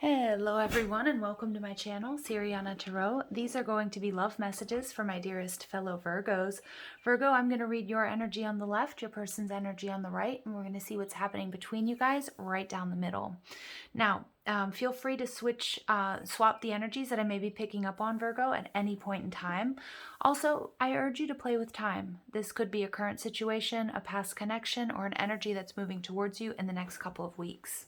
Hello everyone and welcome to my channel, Siriana Tarot. These are going to be love messages for my dearest fellow Virgos. Virgo, I'm going to read your energy on the left, your person's energy on the right, and we're going to see what's happening between you guys right down the middle. Now, feel free to swap the energies that I may be picking up on, Virgo, at any point in time. Also, I urge you to play with time. This could be a current situation, a past connection, or an energy that's moving towards you in the next couple of weeks.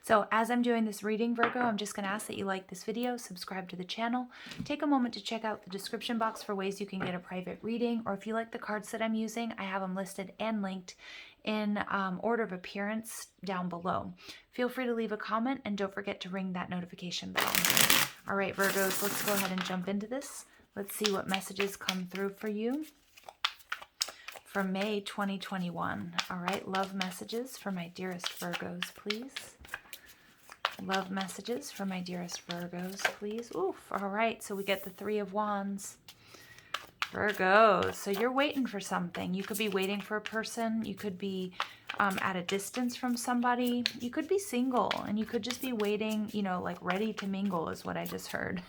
So as I'm doing this reading, Virgo, I'm just going to ask that you like this video, subscribe to the channel, take a moment to check out the description box for ways you can get a private reading, or if you like the cards that I'm using, I have them listed and linked in order of appearance down below. Feel free to leave a comment and don't forget to ring that notification bell. All right, Virgos, let's go ahead and jump into this. Let's see what messages come through for you for May 2021. All right, love messages for my dearest Virgos, please. Love messages for my dearest Virgos, please. Oof, all right, so we get the Three of Wands. Virgos, so you're waiting for something. You could be waiting for a person. You could be at a distance from somebody. You could be single, and you could just be waiting, you know, like ready to mingle is what I just heard.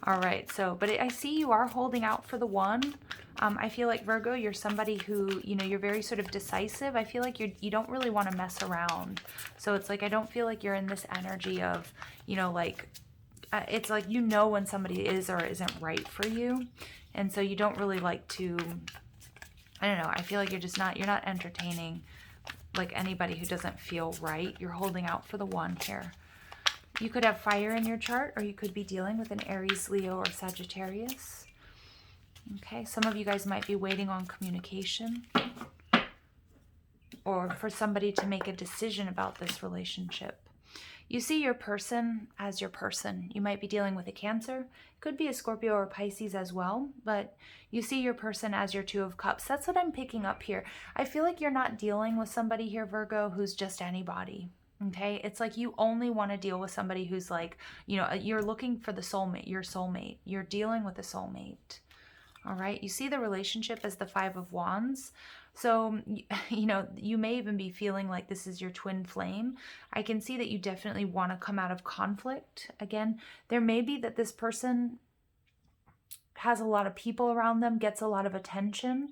All right, so, but I see you are holding out for the one. I feel like, Virgo, you're somebody who, you know, you're very sort of decisive. I feel like you don't really want to mess around. So it's like, I don't feel like you're in this energy of, you know, like, it's like, you know, when somebody is or isn't right for you. And so you don't really like to, I don't know, I feel like you're not entertaining like anybody who doesn't feel right. You're holding out for the one here. You could have fire in your chart, or you could be dealing with an Aries, Leo, or Sagittarius. Okay, some of you guys might be waiting on communication or for somebody to make a decision about this relationship. You see your person as your person. You might be dealing with a Cancer. Could be a Scorpio or Pisces as well, but you see your person as your Two of Cups. That's what I'm picking up here. I feel like you're not dealing with somebody here, Virgo, who's just anybody. Okay, it's like you only want to deal with somebody who's like, you know, you're looking for the soulmate, your soulmate. You're dealing with a soulmate. All right, you see the relationship as the Five of Wands. So, you know, you may even be feeling like this is your twin flame. I can see that you definitely want to come out of conflict. Again, there may be that this person has a lot of people around them, gets a lot of attention.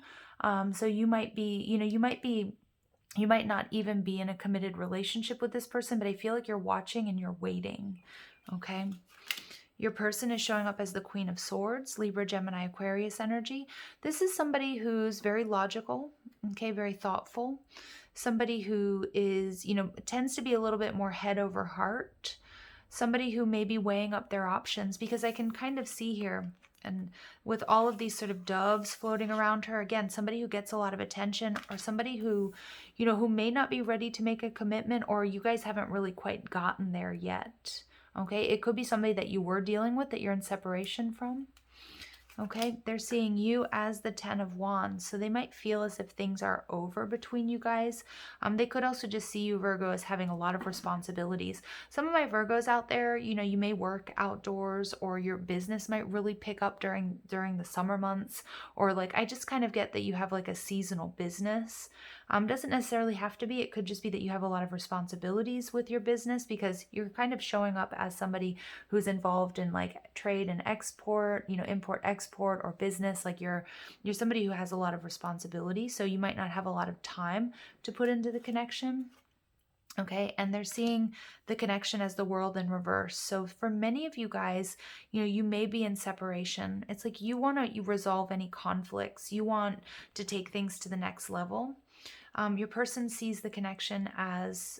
So you might be, you know, you might not even be in a committed relationship with this person, but I feel like you're watching and you're waiting. Okay. Your person is showing up as the Queen of Swords, Libra, Gemini, Aquarius energy. This is somebody who's very logical, okay, very thoughtful. Somebody who is, you know, tends to be a little bit more head over heart. Somebody who may be weighing up their options, because I can kind of see here, and with all of these sort of doves floating around her, again, somebody who gets a lot of attention, or somebody who, you know, who may not be ready to make a commitment, or you guys haven't really quite gotten there yet. Okay, it could be somebody that you were dealing with that you're in separation from. Okay, they're seeing you as the Ten of Wands, so they might feel as if things are over between you guys. They could also just see you, Virgo, as having a lot of responsibilities. Some of my Virgos out there, you know, you may work outdoors, or your business might really pick up during the summer months, or like, I just kind of get that you have like a seasonal business. Doesn't necessarily have to be. It could just be that you have a lot of responsibilities with your business, because you're kind of showing up as somebody who's involved in like trade and export, you know, import, export, or business. Like you're somebody who has a lot of responsibility, so you might not have a lot of time to put into the connection. Okay, and they're seeing the connection as the World in reverse. So for many of you guys, you know, you may be in separation. It's like you want to resolve any conflicts. You want to take things to the next level. Your person sees the connection as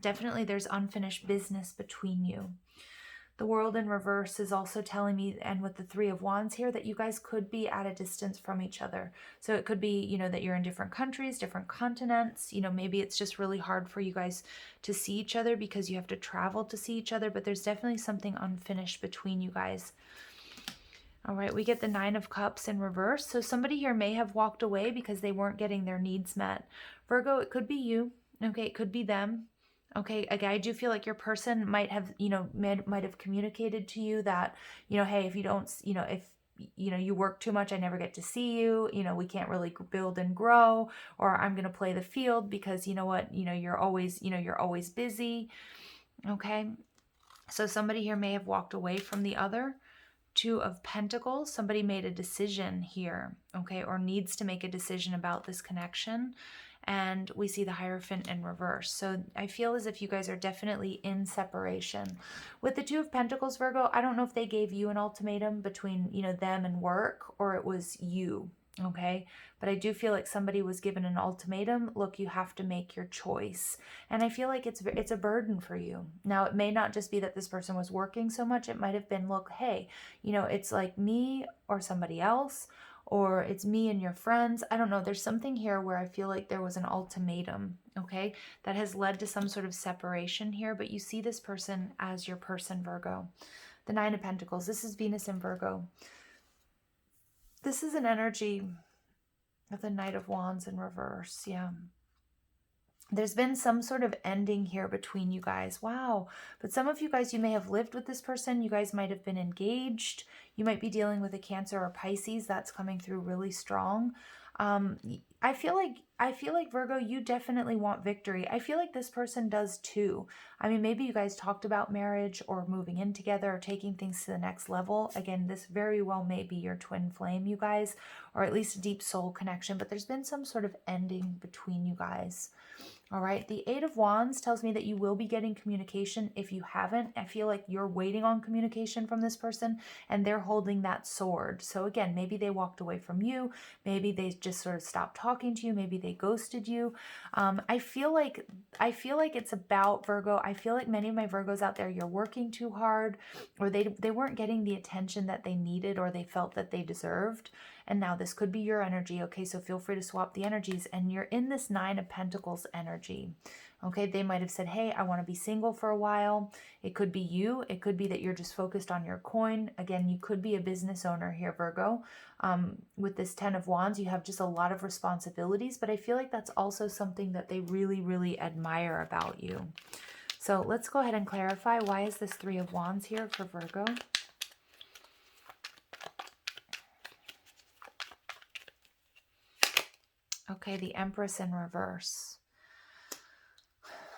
definitely there's unfinished business between you. The World in reverse is also telling me, and with the Three of Wands here, that you guys could be at a distance from each other. So it could be, you know, that you're in different countries, different continents. You know, maybe it's just really hard for you guys to see each other because you have to travel to see each other, but there's definitely something unfinished between you guys. All right, we get the Nine of Cups in reverse. So somebody here may have walked away because they weren't getting their needs met. Virgo, it could be you. Okay, it could be them. Okay, again, I do feel like your person might have, you know, might have communicated to you that, you know, hey, if you don't, you know, you know, you work too much, I never get to see you, you know, we can't really build and grow, or I'm going to play the field because you know what, you know, you're always busy. Okay. So somebody here may have walked away from the other. Two of Pentacles, somebody made a decision here, okay, or needs to make a decision about this connection. And we see the Hierophant in reverse. So I feel as if you guys are definitely in separation. With the Two of Pentacles, Virgo, I don't know if they gave you an ultimatum between, you know, them and work, or it was you, okay? But I do feel like somebody was given an ultimatum. Look, you have to make your choice. And I feel like it's a burden for you. Now, it may not just be that this person was working so much. It might have been, look, hey, you know, it's like me or somebody else, or it's me and your friends. I don't know. There's something here where I feel like there was an ultimatum, okay, that has led to some sort of separation here. But you see this person as your person, Virgo. The Nine of Pentacles. This is Venus in Virgo. This is an energy of the Knight of Wands in reverse. Yeah. There's been some sort of ending here between you guys. Wow. But some of you guys, you may have lived with this person. You guys might have been engaged. You might be dealing with a Cancer or Pisces. That's coming through really strong. I feel like Virgo, you definitely want victory. I feel like this person does too. I mean, maybe you guys talked about marriage or moving in together or taking things to the next level. Again, this very well may be your twin flame, you guys, or at least a deep soul connection, but there's been some sort of ending between you guys. All right, the Eight of Wands tells me that you will be getting communication. If you haven't, I feel like you're waiting on communication from this person and they're holding that sword. So again, maybe they walked away from you. Maybe they just sort of stopped talking to you. Maybe they ghosted you. I feel like it's about Virgo. I feel like many of my Virgos out there, you're working too hard, or they weren't getting the attention that they needed or they felt that they deserved. And now this could be your energy, okay? So feel free to swap the energies. And you're in this Nine of Pentacles energy, okay? They might have said, hey, I want to be single for a while. It could be you. It could be that you're just focused on your coin. Again, you could be a business owner here, Virgo. With this Ten of Wands, you have just a lot of responsibilities, but I feel like that's also something that they really, really admire about you. So let's go ahead and clarify. Why is this Three of Wands here for Virgo? Okay, the Empress in reverse.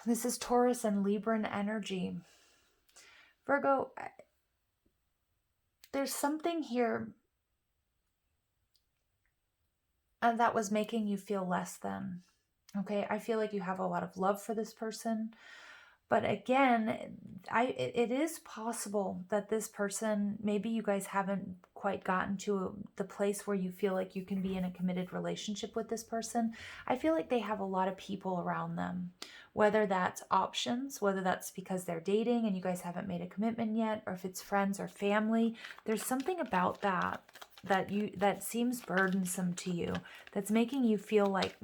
This is Taurus and Libran energy. Virgo, there's something here that was making you feel less than. Okay, I feel like you have a lot of love for this person. But again, it is possible that this person, maybe you guys haven't quite gotten to the place where you feel like you can be in a committed relationship with this person. I feel like they have a lot of people around them, whether that's options, whether that's because they're dating and you guys haven't made a commitment yet, or if it's friends or family. There's something about that seems burdensome to you, that's making you feel like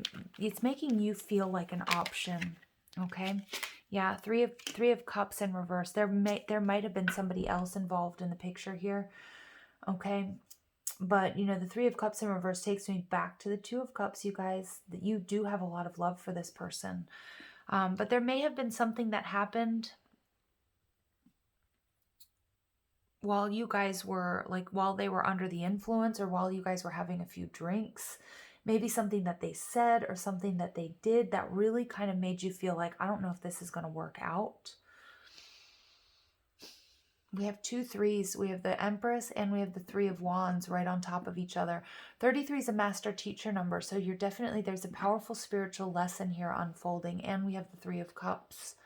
an option. Okay. Yeah, three of Cups in reverse. There might have been somebody else involved in the picture here. Okay. But, you know, the Three of Cups in reverse takes me back to the Two of Cups, you guys, that you do have a lot of love for this person. But there may have been something that happened while you guys were, like, while they were under the influence, or while you guys were having a few drinks. Maybe something that they said or something that they did that really kind of made you feel like, I don't know if this is going to work out. We have two threes. We have the Empress and we have the Three of Wands right on top of each other. 33 is a master teacher number. So there's a powerful spiritual lesson here unfolding. And we have the Three of Cups.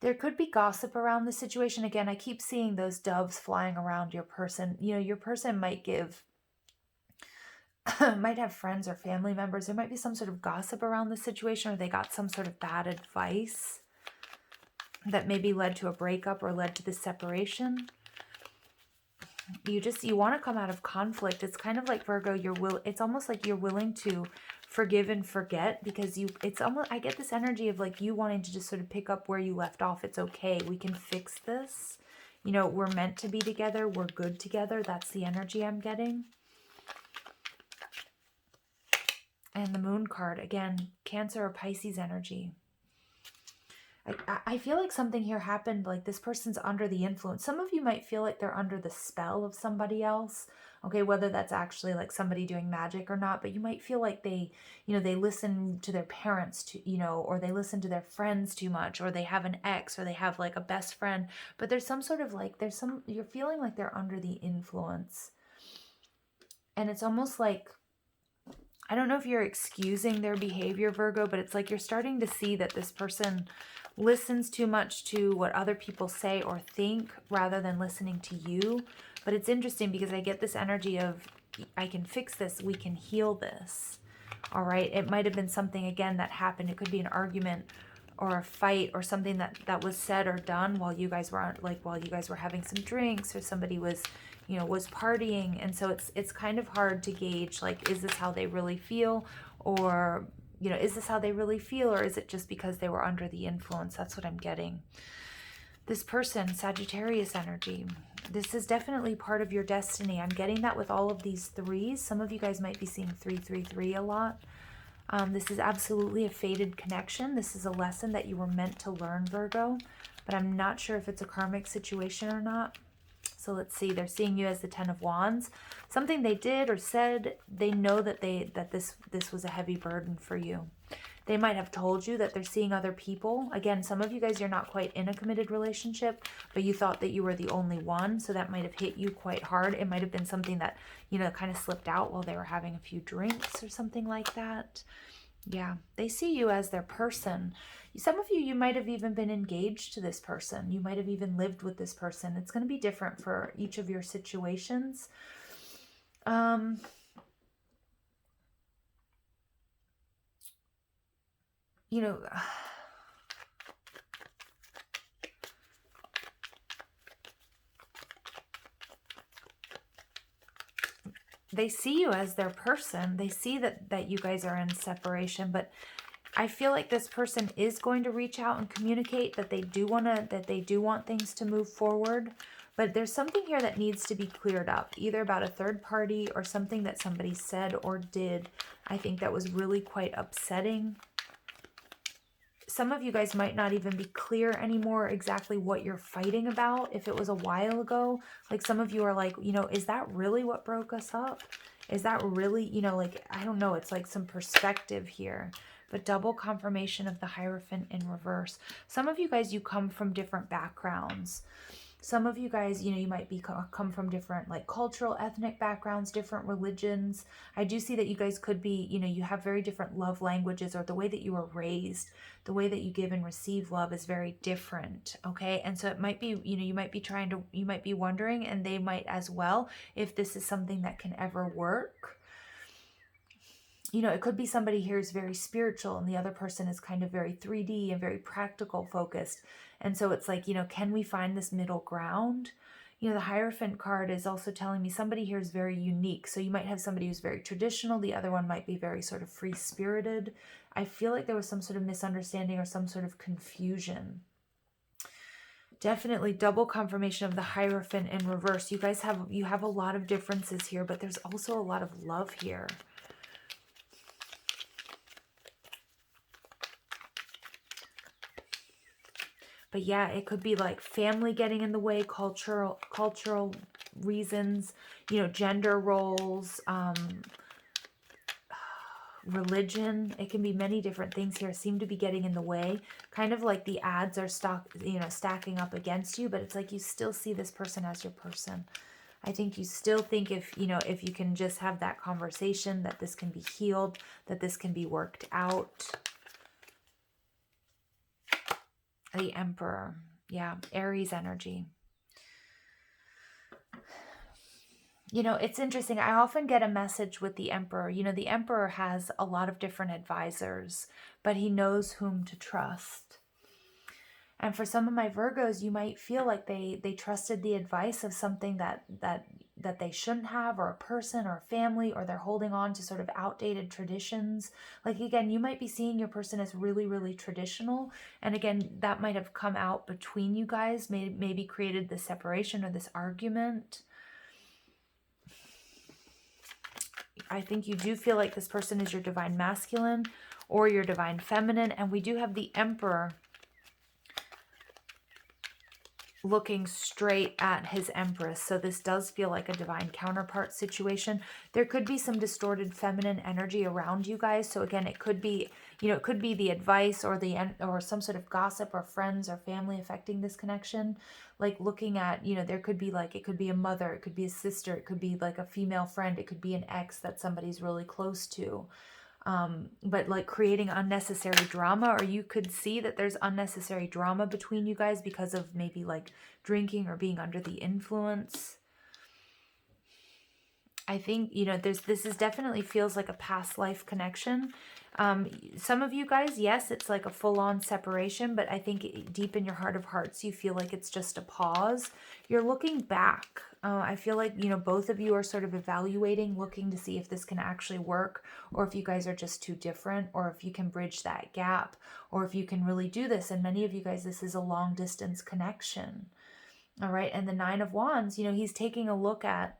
There could be gossip around the situation. Again, I keep seeing those doves flying around your person. You know, your person might have friends or family members. There might be some sort of gossip around the situation, or they got some sort of bad advice that maybe led to a breakup or led to the separation. You want to come out of conflict. It's kind of like, Virgo, it's almost like you're willing to forgive and forget, because I get this energy of like you wanting to just sort of pick up where you left off. It's okay. We can fix this. You know, we're meant to be together. We're good together. That's the energy I'm getting. And the Moon card, again, Cancer or Pisces energy. I feel like something here happened, like this person's under the influence. Some of you might feel like they're under the spell of somebody else. Okay, whether that's actually like somebody doing magic or not, but you might feel like they, they listen to their parents or they listen to their friends too much, or they have an ex, or they have like a best friend, but there's some sort of like, you're feeling like they're under the influence. And it's almost like, I don't know if you're excusing their behavior, Virgo, but it's like you're starting to see that this person listens too much to what other people say or think rather than listening to you. But it's interesting because I get this energy of, I can fix this, we can heal this. All right, it might have been something, again, that happened. It could be an argument or a fight or something that was said or done while you guys were having some drinks, or somebody was was partying. And so it's kind of hard to gauge, like, is this how they really feel, or is this how they really feel, or is it just because they were under the influence? That's what I'm getting. This person, Sagittarius energy, this is definitely part of your destiny. I'm getting that with all of these threes. Some of you guys might be seeing 333 a lot. This is absolutely a fated connection. This is a lesson that you were meant to learn, Virgo, but I'm not sure if it's a karmic situation or not. So let's see. They're seeing you as the 10 of Wands. Something they did or said, they know that this was a heavy burden for you. They might have told you that they're seeing other people. Again, some of you guys, you're not quite in a committed relationship, but you thought that you were the only one. So that might have hit you quite hard. It might have been something that, kind of slipped out while they were having a few drinks or something like that. Yeah, they see you as their person. Some of you might have even been engaged to this person. You might have even lived with this person. It's going to be different for each of your situations. They see you as their person. They see that you guys are in separation, but I feel like this person is going to reach out and communicate that they do want things to move forward. But there's something here that needs to be cleared up, either about a third party or something that somebody said or did. I think that was really quite upsetting. Some of you guys might not even be clear anymore exactly what you're fighting about. If it was a while ago, like some of you are like, is that really what broke us up? Is that really, like, I don't know. It's like some perspective here. But double confirmation of the Hierophant in reverse. Some of you guys, you come from different backgrounds. Some of you guys, you might come from different like cultural, ethnic backgrounds, different religions. I do see that you guys could be, you have very different love languages, or the way that you were raised, the way that you give and receive love is very different. Okay. And so it might be, you might be wondering, and they might as well, if this is something that can ever work. It could be somebody here is very spiritual and the other person is kind of very 3D and very practical focused. And so it's like, can we find this middle ground? The Hierophant card is also telling me somebody here is very unique. So you might have somebody who's very traditional. The other one might be very sort of free-spirited. I feel like there was some sort of misunderstanding or some sort of confusion. Definitely double confirmation of the Hierophant in reverse. You guys have a lot of differences here, but there's also a lot of love here. But yeah, it could be like family getting in the way, cultural reasons, gender roles, religion. It can be many different things here seem to be getting in the way. Kind of like the ads are stacking up against you, but it's like you still see this person as your person. I think you still think if you can just have that conversation, that this can be healed, that this can be worked out. The Emperor. Yeah, Aries energy. It's interesting. I often get a message with the Emperor. The Emperor has a lot of different advisors, but he knows whom to trust. And for some of my Virgos, you might feel like they trusted the advice of something that they shouldn't have, or a person or a family, or they're holding on to sort of outdated traditions. Like, again, you might be seeing your person as really, really traditional. And again, that might have come out between you guys, maybe created this separation or this argument. I think you do feel like this person is your divine masculine or your divine feminine. And we do have the Emperor looking straight at his Empress. So this does feel like a divine counterpart situation. There could be some distorted feminine energy around you guys. So again, it could be, it could be the advice or or some sort of gossip or friends or family affecting this connection. Like looking at, there could be like, it could be a mother, it could be a sister, it could be like a female friend, it could be an ex that somebody's really close to. But like creating unnecessary drama, or you could see that there's unnecessary drama between you guys because of maybe like drinking or being under the influence. I think, this is definitely feels like a past life connection. Some of you guys, yes, it's like a full-on separation, but I think deep in your heart of hearts, you feel like it's just a pause. You're looking back. I feel like, both of you are sort of evaluating, looking to see if this can actually work, or if you guys are just too different, or if you can bridge that gap, or if you can really do this. And many of you guys, this is a long distance connection. All right. And the Nine of Wands, he's taking a look at,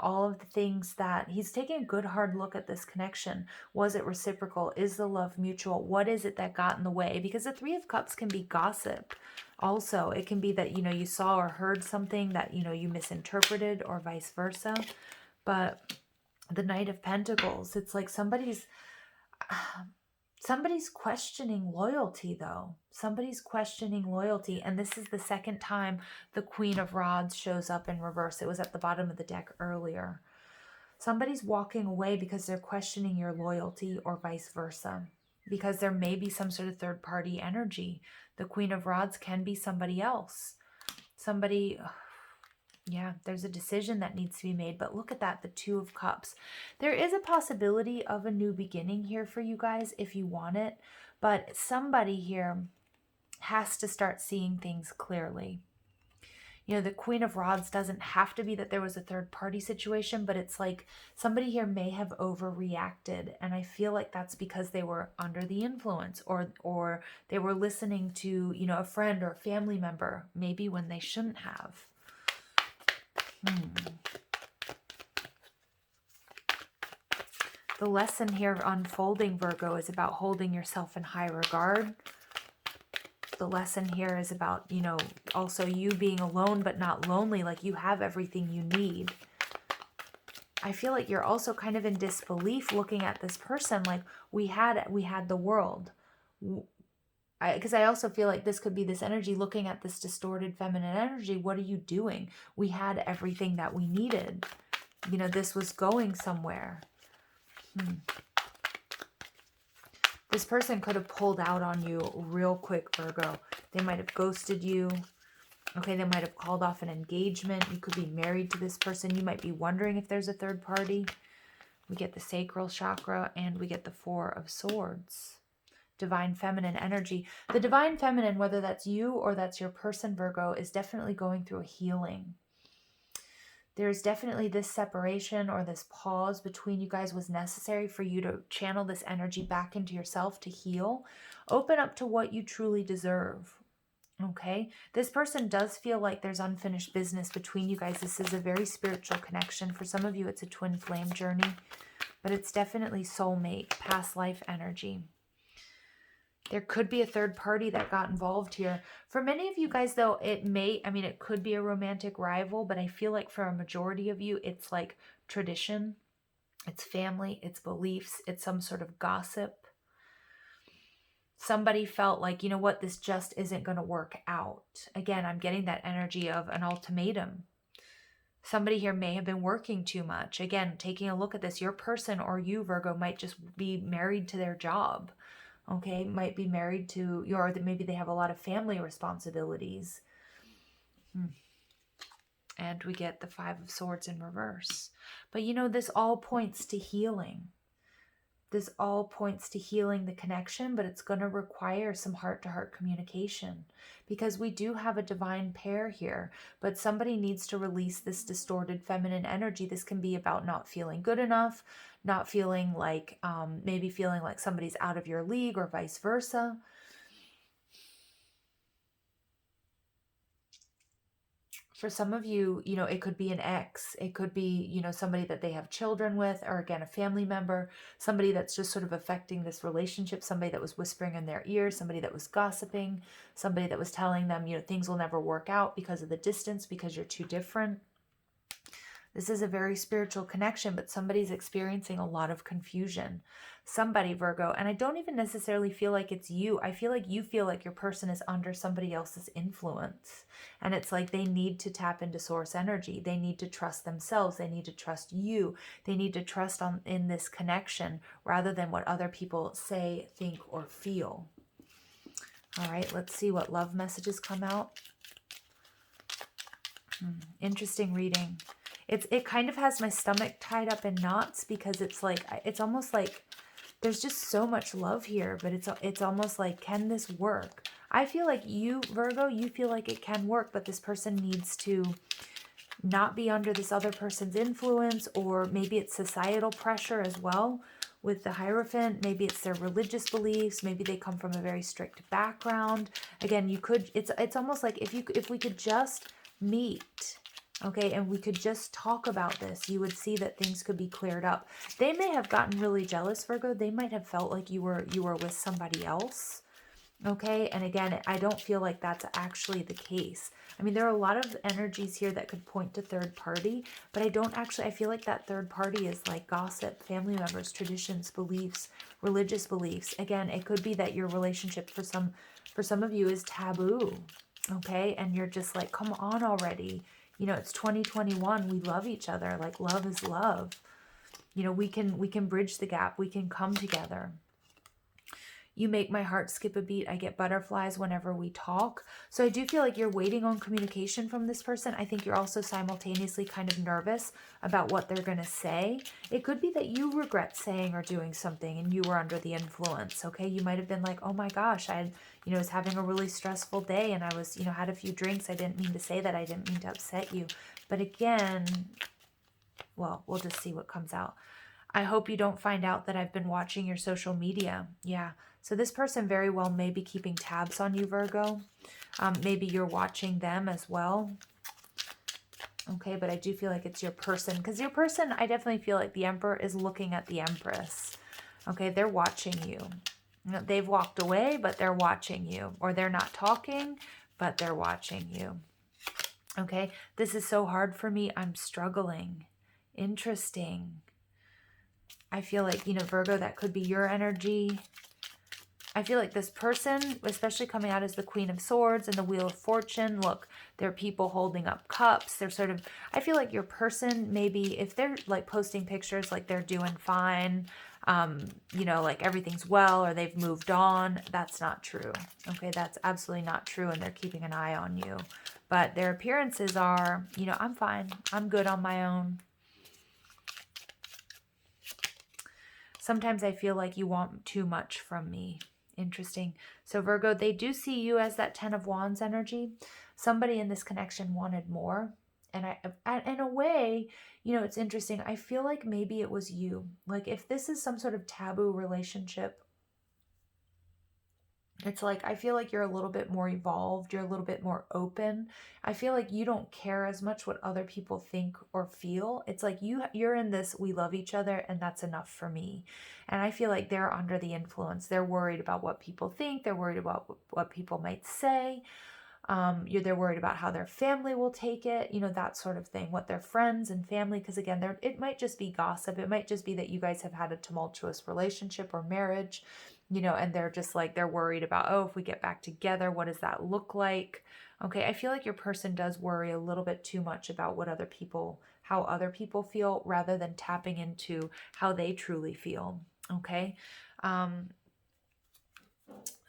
all of the things that he's taking a good hard look at this connection. Was it reciprocal? Is the love mutual? What is it that got in the way? Because the Three of Cups can be gossip. Also, it can be that, you saw or heard something that, you misinterpreted, or vice versa. But the Knight of Pentacles, it's like somebody's questioning loyalty, though. Somebody's questioning loyalty. And this is the second time the Queen of Rods shows up in reverse. It was at the bottom of the deck earlier. Somebody's walking away because they're questioning your loyalty, or vice versa. Because there may be some sort of third-party energy. The Queen of Rods can be somebody else. Somebody... Yeah, there's a decision that needs to be made. But look at that, the Two of Cups. There is a possibility of a new beginning here for you guys if you want it. But somebody here has to start seeing things clearly. The Queen of Rods doesn't have to be that there was a third party situation, but it's like somebody here may have overreacted. And I feel like that's because they were under the influence, or they were listening to, a friend or a family member, maybe when they shouldn't have. The lesson here unfolding, Virgo, is about holding yourself in high regard. The lesson here is about, also you being alone but not lonely, like you have everything you need. I feel like you're also kind of in disbelief looking at this person like we had the world. Because I also feel like this could be this energy looking at this distorted feminine energy. What are you doing? We had everything that we needed. This was going somewhere. This person could have pulled out on you real quick, Virgo. They might have ghosted you. Okay, they might have called off an engagement. You could be married to this person. You might be wondering if there's a third party. We get the sacral chakra, and we get the Four of Swords. Divine feminine energy. The divine feminine, whether that's you or that's your person, Virgo, is definitely going through a healing. There's definitely this separation or this pause between you guys was necessary for you to channel this energy back into yourself to heal. Open up to what you truly deserve. Okay? This person does feel like there's unfinished business between you guys. This is a very spiritual connection. For some of you, it's a twin flame journey, but it's definitely soulmate, past life energy. There could be a third party that got involved here. For many of you guys, though, it could be a romantic rival, but I feel like for a majority of you, it's like tradition, it's family, it's beliefs, it's some sort of gossip. Somebody felt like, you know what, this just isn't going to work out. Again, I'm getting that energy of an ultimatum. Somebody here may have been working too much. Again, taking a look at this, your person or you, Virgo, might just be married to their job. Okay, might be married to, or maybe they have a lot of family responsibilities. And we get the Five of Swords in reverse. But this all points to healing. This all points to healing the connection, but it's going to require some heart-to-heart communication because we do have a divine pair here, but somebody needs to release this distorted feminine energy. This can be about not feeling good enough, not feeling like, maybe feeling like somebody's out of your league or vice versa. For some of you, you know, it could be an ex. It could be, you know, somebody that they have children with, or again, a family member, somebody that's just sort of affecting this relationship, somebody that was whispering in their ear, somebody that was gossiping, somebody that was telling them, you know, things will never work out because of the distance, because you're too different. This is a very spiritual connection, but somebody's experiencing a lot of confusion. Somebody, Virgo, and I don't even necessarily feel like it's you. I feel like you feel like your person is under somebody else's influence. And it's like they need to tap into source energy. They need to trust themselves. They need to trust you. They need to trust in this connection rather than what other people say, think, or feel. All right, let's see what love messages come out. Interesting reading. It kind of has my stomach tied up in knots, because it's like, it's almost like there's just so much love here, but it's almost like, can this work? I feel like you, Virgo, you feel like it can work, but this person needs to not be under this other person's influence, or maybe it's societal pressure as well with the Hierophant. Maybe it's their religious beliefs. Maybe they come from a very strict background. Again, you could, it's almost like if we could just meet, okay, and we could just talk about this, you would see that things could be cleared up. They may have gotten really jealous, Virgo. They might have felt like you were with somebody else, okay? And again, I don't feel like that's actually the case. I mean, there are a lot of energies here that could point to third party, but I feel like that third party is like gossip, family members, traditions, beliefs, religious beliefs. Again, it could be that your relationship for some of you is taboo, okay? And you're just like, come on already. You know, it's 2021. We love each other. Like, love is love. You know, we can bridge the gap. We can come together. You make my heart skip a beat. I get butterflies whenever we talk. So I do feel like you're waiting on communication from this person. I think you're also simultaneously kind of nervous about what they're going to say. It could be that you regret saying or doing something and you were under the influence, okay? You might have been like, oh my gosh, I was having a really stressful day and I was, had a few drinks. I didn't mean to say that. I didn't mean to upset you. But again, well, we'll just see what comes out. I hope you don't find out that I've been watching your social media. Yeah. So this person very well may be keeping tabs on you, Virgo. Maybe you're watching them as well. Okay, but I do feel like it's your person. Because your person, I definitely feel like the Emperor is looking at the Empress. Okay, they're watching you. They've walked away, but they're watching you. Or they're not talking, but they're watching you. Okay, this is so hard for me. I'm struggling. Interesting. I feel like, Virgo, that could be your energy. I feel like this person, especially coming out as the Queen of Swords and the Wheel of Fortune, look, they're people holding up cups. They're sort of, I feel like your person, maybe if they're like posting pictures like they're doing fine, like everything's well or they've moved on, that's not true. Okay, that's absolutely not true, and they're keeping an eye on you. But their appearances are, I'm fine. I'm good on my own. Sometimes I feel like you want too much from me. Interesting. So Virgo, they do see you as that 10 of Wands energy. Somebody in this connection wanted more. And in a way, it's interesting. I feel like maybe it was you. Like if this is some sort of taboo relationship, it's like, I feel like you're a little bit more evolved. You're a little bit more open. I feel like you don't care as much what other people think or feel. It's like you're in this, we love each other and that's enough for me. And I feel like they're under the influence. They're worried about what people think. They're worried about what people might say. They're worried about how their family will take it, that sort of thing, what their friends and family, because again, it might just be gossip. It might just be that you guys have had a tumultuous relationship or marriage, and they're just like, they're worried about, oh, if we get back together, what does that look like? Okay, I feel like your person does worry a little bit too much about how other people feel rather than tapping into how they truly feel. Okay,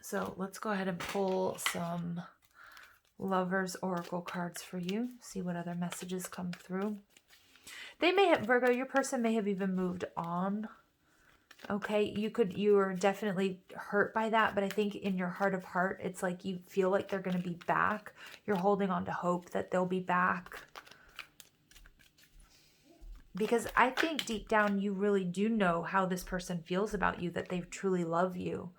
so let's go ahead and pull some Lovers Oracle cards for you. See what other messages come through. They may have, Virgo, your person may have even moved on. Okay, you are definitely hurt by that, but I think in your heart of heart, it's like you feel like they're going to be back. You're holding on to hope that they'll be back. Because I think deep down, you really do know how this person feels about you, that they truly love you.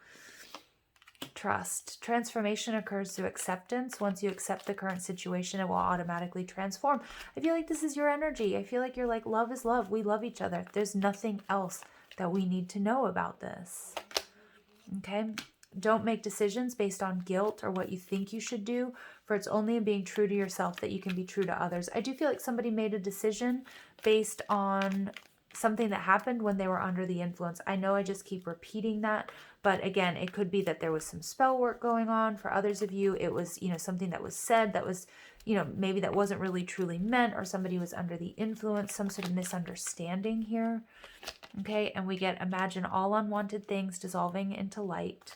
trust. Transformation occurs through acceptance. Once you accept the current situation, it will automatically transform. I feel like this is your energy. I feel like you're like, love is love. We love each other. There's nothing else that we need to know about this. Okay? Don't make decisions based on guilt or what you think you should do, for it's only in being true to yourself that you can be true to others. I do feel like somebody made a decision based on something that happened when they were under the influence. I know I just keep repeating that, but again, it could be that there was some spell work going on. For others of you, it was, something that was said that was, maybe that wasn't really truly meant, or somebody was under the influence, some sort of misunderstanding here. Okay, and we get imagine all unwanted things dissolving into light.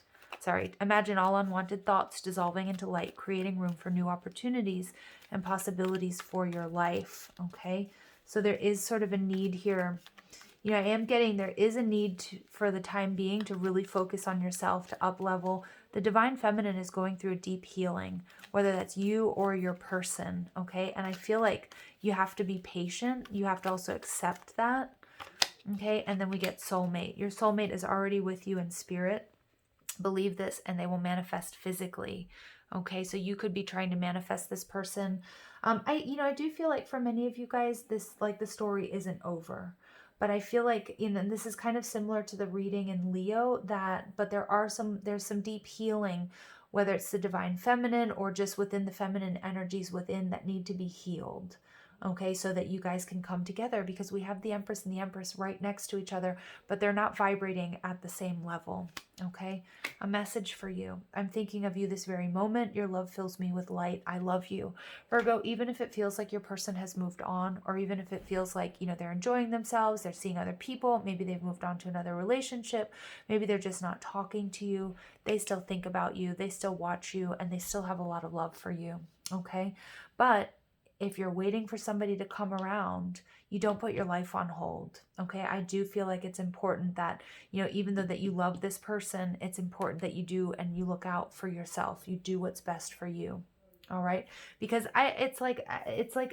Imagine all unwanted thoughts dissolving into light, creating room for new opportunities and possibilities for your life. Okay, so there is sort of a need here. I am getting there is a need for the time being to really focus on yourself, to up level. The divine feminine is going through a deep healing, whether that's you or your person. Okay, and I feel like you have to be patient. You have to also accept that. Okay, and then we get soulmate. Your soulmate is already with you in spirit. Believe this, and they will manifest physically. Okay, so you could be trying to manifest this person. I do feel like for many of you guys, this, like, the story isn't over. But I feel like, and this is kind of similar to the reading in Leo, but there's some deep healing, whether it's the divine feminine or just within the feminine energies within that need to be healed. Okay, so that you guys can come together, because we have the Empress and the Empress right next to each other, but they're not vibrating at the same level. Okay, a message for you. I'm thinking of you this very moment. Your love fills me with light. I love you. Virgo, even if it feels like your person has moved on, or even if it feels like, they're enjoying themselves, they're seeing other people, maybe they've moved on to another relationship, maybe they're just not talking to you, they still think about you, they still watch you, and they still have a lot of love for you. Okay, but if you're waiting for somebody to come around, you don't put your life on hold. Okay, I do feel like it's important that, even though that you love this person, it's important that you do, and you look out for yourself. You do what's best for you. All right, because it's like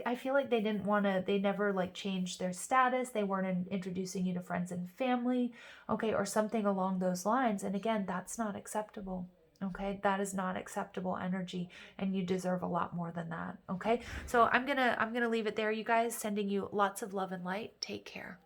I feel like they never like changed their status. They weren't introducing you to friends and family, okay, or something along those lines. And again, that's not acceptable. Okay, that is not acceptable energy, and you deserve a lot more than that. Okay, so I'm gonna leave it there, you guys. Sending you lots of love and light. Take care.